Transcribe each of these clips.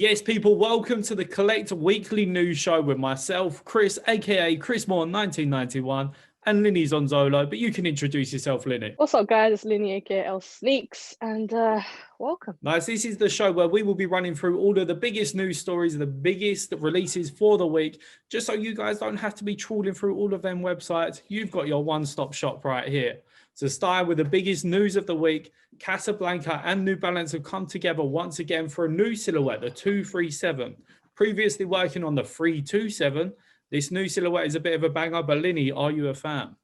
Yes, people, welcome to the KLEKT weekly news show with myself, Chris, aka Chris Moore 1991, and Linny Zonzolo. But you can introduce yourself, Linny. What's up, guys? It's Linny, aka L Sneaks, and welcome. Nice. This is the show where we will be running through all of the biggest news stories, the biggest releases for the week, just so you guys don't have to be trawling through all of them websites. You've got your one-stop shop right here. To start with the biggest news of the week, Casablanca and New Balance have come together once again for a new silhouette, the 237. Previously working on the 327, this new silhouette is a bit of a banger, but Linny, are you a fan?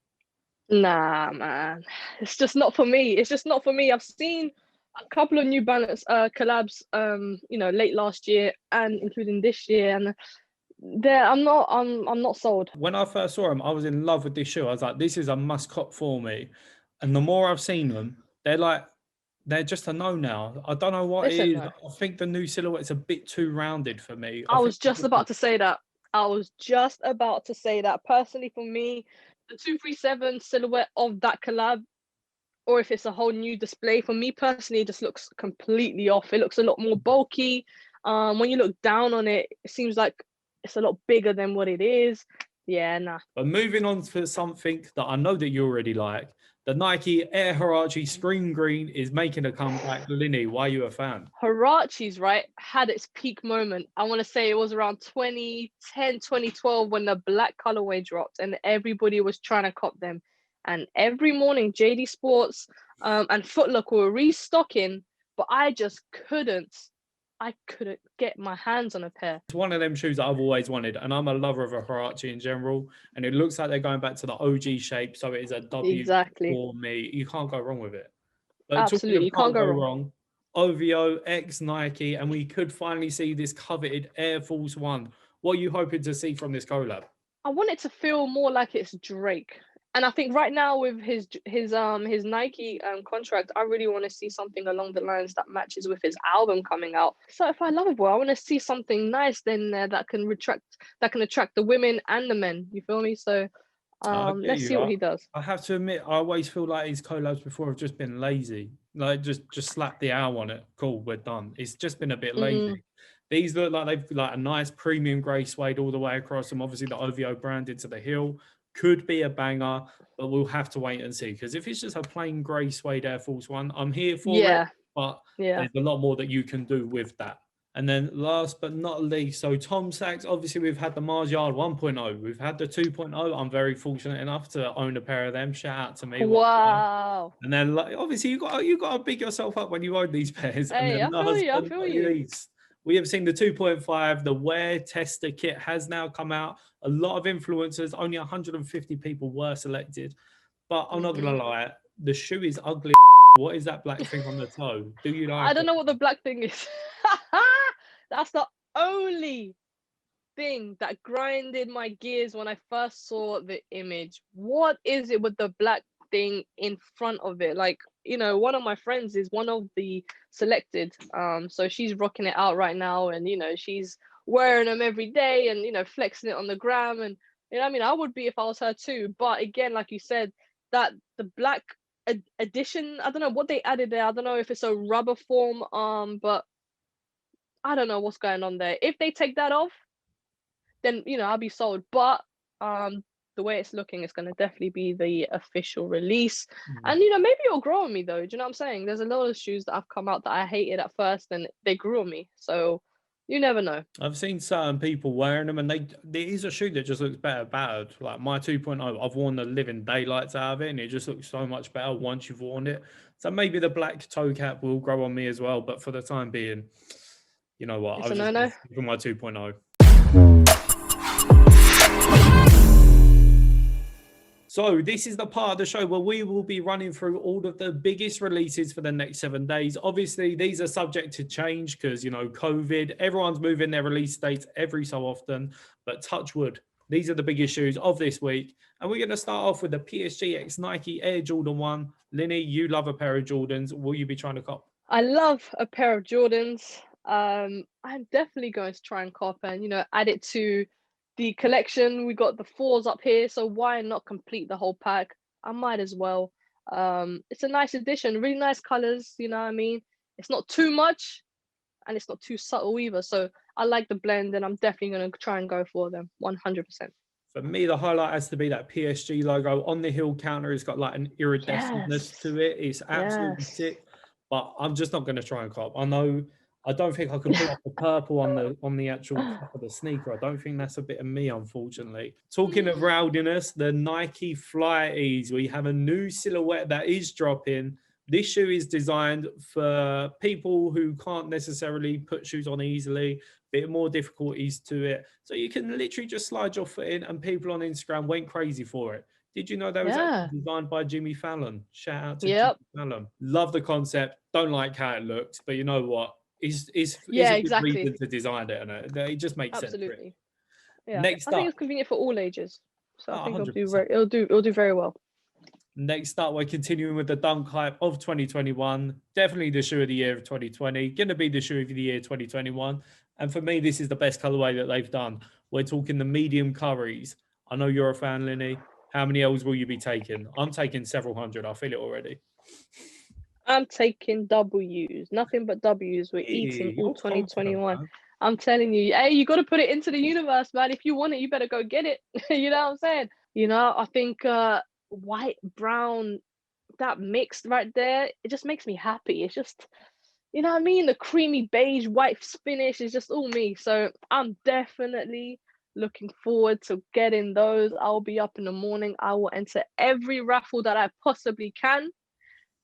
Nah, man, it's just not for me. It's just not for me. I've seen a couple of New Balance collabs, late last year and including this year, and I'm not sold. When I first saw them, I was in love with this shoe. I was like, this is a must cop for me. And the more I've seen them, they're just a no now. I don't know what it is. No. I think the new silhouette's a bit too rounded for me. I was just about to say that. Personally, for me, the 237 silhouette of that collab, or if it's a whole new display, for me personally, it just looks completely off. It looks a lot more bulky. When you look down on it, it seems like it's a lot bigger than what it is. Yeah, nah. But moving on to something that I know that you already like, the Nike Air Huarache Screen Green is making a comeback. Linny, why are you a fan? Huarache's, right, had its peak moment. I want to say it was around 2010, 2012 when the black colorway dropped and everybody was trying to cop them. And every morning, JD Sports and Foot Locker were restocking, but I just couldn't get my hands on a pair. It's one of them shoes that I've always wanted, and I'm a lover of a Huarache in general, and it looks like they're going back to the OG shape, so it is a W for me. You can't go wrong with it. But absolutely, you can't go wrong. OVO X Nike, and we could finally see this coveted Air Force One. What are you hoping to see from this collab? I want it to feel more like it's Drake. And I think right now with his Nike contract, I really want to see something along the lines that matches with his album coming out. So if I love it, I want to see something nice then that can attract the women and the men. You feel me? So let's see what he does. I have to admit, I always feel like his collabs before have just been lazy. Like just slap the hour on it. Cool, we're done. It's just been a bit lazy. These look like they've like a nice premium grey suede all the way across them. Obviously, the OVO branded to the heel. Could be a banger, but we'll have to wait and see. Because if it's just a plain grey suede Air Force One, I'm here for it. But there's a lot more that you can do with that. And then last but not least, so Tom Sachs, obviously we've had the Mars Yard 1.0. We've had the 2.0. I'm very fortunate enough to own a pair of them. Shout out to me. Wow. And then obviously you got to big yourself up when you own these pairs. Hey, and then I feel you. We have seen the 2.5, the Wear Tester Kit has now come out. A lot of influencers, only 150 people were selected. But I'm not going to lie, the shoe is ugly. What is that black thing on the toe? Do you like I don't know what the black thing is. That's the only thing that grinded my gears when I first saw the image. What is it with the black thing in front of it? Like, one of my friends is one of the selected, so she's rocking it out right now, and she's wearing them every day and flexing it on the gram, and I would be if I was her too. But again, like you said, that the black addition, I don't know what they added there. I don't know if it's a rubber form, but I don't know what's going on there. If they take that off, then I'll be sold. But the way it's looking, it's going to definitely be the official release. And maybe it'll grow on me though. Do you know what I'm saying? There's a lot of shoes that have come out that I hated at first and they grew on me, so you never know. I've seen certain people wearing them, and there is a shoe that just looks better battered. Like my 2.0, I've worn the living daylights out of it, and it just looks so much better once you've worn it. So maybe the black toe cap will grow on me as well, but for the time being, you know what, I was just for my 2.0. So this is the part of the show where we will be running through all of the biggest releases for the next 7 days. Obviously, these are subject to change because, COVID, everyone's moving their release dates every so often, but touch wood. These are the biggest shoes of this week. And we're going to start off with the PSG X Nike Air Jordan 1. Linny, you love a pair of Jordans. Will you be trying to cop? I love a pair of Jordans. I'm definitely going to try and cop and, add it to the collection. We got the 4s up here, so why not complete the whole pack? I might as well. It's a nice addition, really nice colors, you know what I mean? It's not too much, and it's not too subtle either. So I like the blend, and I'm definitely going to try and go for them 100%. For me, the highlight has to be that PSG logo on the heel counter. It's got like an iridescentness to it. It's absolutely sick, but I'm just not going to try and cop. I don't think I can pull off the purple on the actual top of the sneaker. I don't think that's a bit of me, unfortunately. Talking of rowdiness, the Nike Fly Ease. We have a new silhouette that is dropping. This shoe is designed for people who can't necessarily put shoes on easily, bit more difficulties to it. So you can literally just slide your foot in, and people on Instagram went crazy for it. Did you know that was actually designed by Jimmy Fallon? Shout out to Jimmy Fallon. Love the concept. Don't like how it looks, but you know what? It's a good reason to design it, and it just makes sense. Absolutely. Yeah. Next I think it's convenient for all ages. So I think it'll do very well. Next up, we're continuing with the dunk hype of 2021. Definitely the shoe of the year of 2020. Going to be the shoe of the year 2021. And for me, this is the best colorway that they've done. We're talking the medium curries. I know you're a fan, Linny. How many L's will you be taking? I'm taking several hundred. I feel it already. I'm taking W's. Nothing but W's. We're eating all 2021. I'm telling you, hey, you got to put it into the universe, man. If you want it, you better go get it. You know what I'm saying? You know, I think white, brown, that mixed right there, it just makes me happy. It's just, you know what I mean? The creamy beige white finish is just all me. So I'm definitely looking forward to getting those. I'll be up in the morning. I will enter every raffle that I possibly can,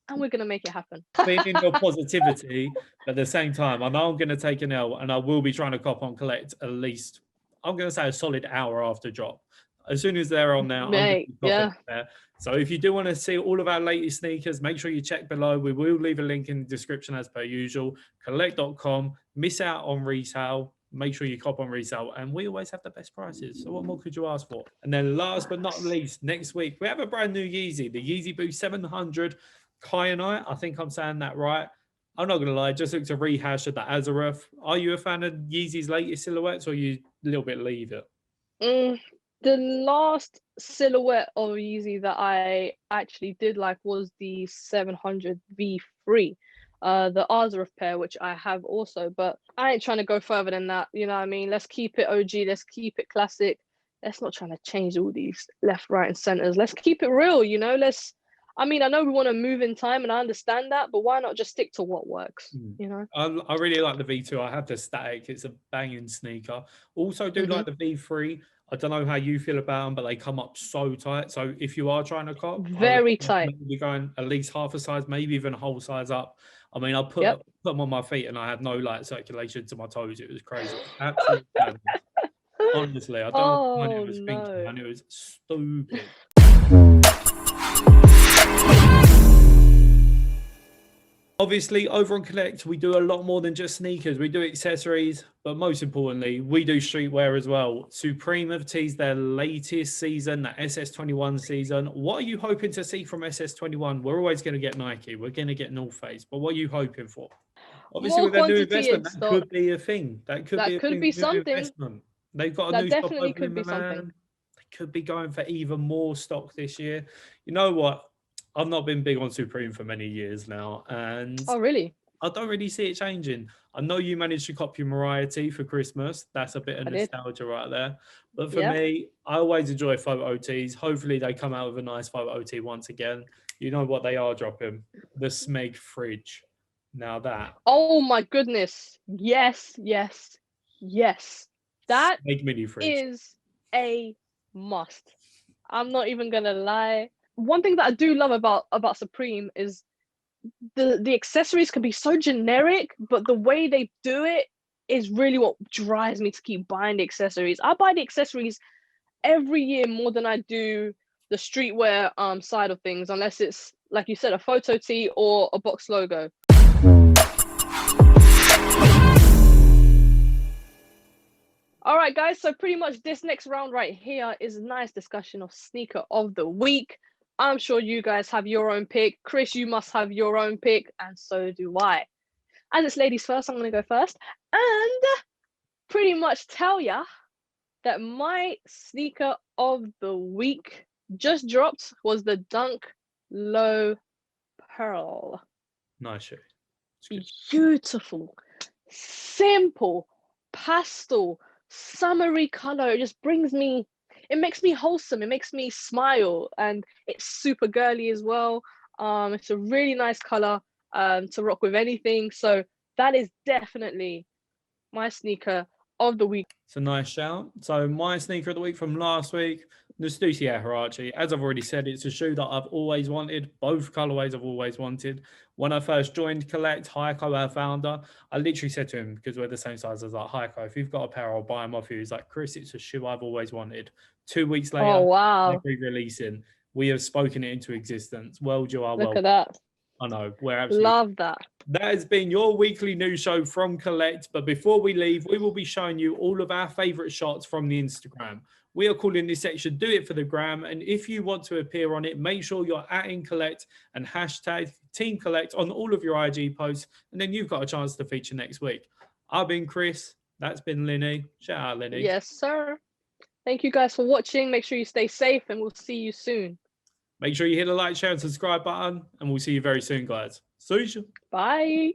and we're going to make it happen. Feeling your positivity, but at the same time, I know I'm going to take an L, and I will be trying to cop on KLEKT at least, I'm going to say a solid hour after drop. As soon as they're on there, I'm going to be there. So if you do want to see all of our latest sneakers, make sure you check below. We will leave a link in the description as per usual. KLEKT.com. Miss out on resale. Make sure you cop on resale. And we always have the best prices. So what more could you ask for? And then last but not least, next week, we have a brand new Yeezy, the Yeezy Boost 700 Kyanite. I think I'm saying that right. I'm not going to lie, just look to rehash of the Azareth. Are you a fan of Yeezy's latest silhouettes, or you a little bit leave it? The last silhouette of Yeezy that I actually did like was the 700 V3, the Azareth pair, which I have also, but I ain't trying to go further than that. You know what I mean? Let's keep it OG. Let's keep it classic. Let's not try to change all these left, right, and centers. Let's keep it real, you know? I mean, I know we want to move in time, and I understand that, but why not just stick to what works, you know? I really like the V2. I have the static. It's a banging sneaker. Also do like the V3. I don't know how you feel about them, but they come up so tight. So if you are trying to cop, very tight. You're going at least half a size, maybe even a whole size up. I mean, I put them on my feet, and I had no like circulation to my toes. It was crazy. Absolutely. Honestly, I don't know what it was thinking, man. It was stupid. Obviously, over on KLEKT, we do a lot more than just sneakers. We do accessories, but most importantly, we do streetwear as well. Supreme have teased their latest season, the SS21 season. What are you hoping to see from SS21? We're always going to get Nike. We're going to get North Face. But what are you hoping for? Obviously, with their new investment, that could be a thing. That could be something. Investment. They've got a new shop opening, man. They could be going for even more stock this year. You know what? I've not been big on Supreme for many years now, and really? I don't really see it changing. I know you managed to cop your Mariah tee for Christmas. That's a bit of nostalgia right there. But for me, I always enjoy photo tees. Hopefully they come out with a nice photo tee once again. You know what they are dropping? The Smeg fridge. Now that. Oh my goodness. Yes. That Smeg mini fridge is a must. I'm not even going to lie. One thing that I do love about Supreme is the accessories can be so generic, but the way they do it is really what drives me to keep buying the accessories. I buy the accessories every year more than I do the streetwear side of things, unless it's, like you said, a photo tee or a box logo. All right, guys, so pretty much this next round right here is a nice discussion of sneaker of the week. I'm sure you guys have your own pick. Chris, you must have your own pick, and so do I. As it's ladies first, I'm going to go first and pretty much tell ya that my sneaker of the week just dropped was the Dunk Low Pearl. Nice shoe. Beautiful. simple, pastel, summery color. It just brings me, it makes me wholesome. It makes me smile, and it's super girly as well. It's a really nice color to rock with anything. So that is definitely my sneaker of the week. It's a nice shout. So my sneaker of the week from last week, the Stussy Huarache. As I've already said, it's a shoe that I've always wanted. Both colorways I've always wanted. When I first joined KLEKT, Heiko, our founder, I literally said to him, because we're the same size, I was like, Heiko, if you've got a pair, I'll buy them off you. He's like, Chris, it's a shoe I've always wanted. 2 weeks later, Oh, wow. they're re-releasing. We have spoken it into existence. World, you are Look well. at that. I know. We're absolutely Love that. That has been your weekly news show from KLEKT. But before we leave, we will be showing you all of our favorite shots from the Instagram. We are calling this section Do It for the Gram. And if you want to appear on it, make sure you're @in KLEKT and hashtag Team KLEKT on all of your IG posts. And then you've got a chance to feature next week. I've been Chris. That's been Linny. Shout out, Linny. Yes, sir. Thank you guys for watching. Make sure you stay safe, and we'll see you soon. Make sure you hit the like, share, and subscribe button. And we'll see you very soon, guys. See you. Bye.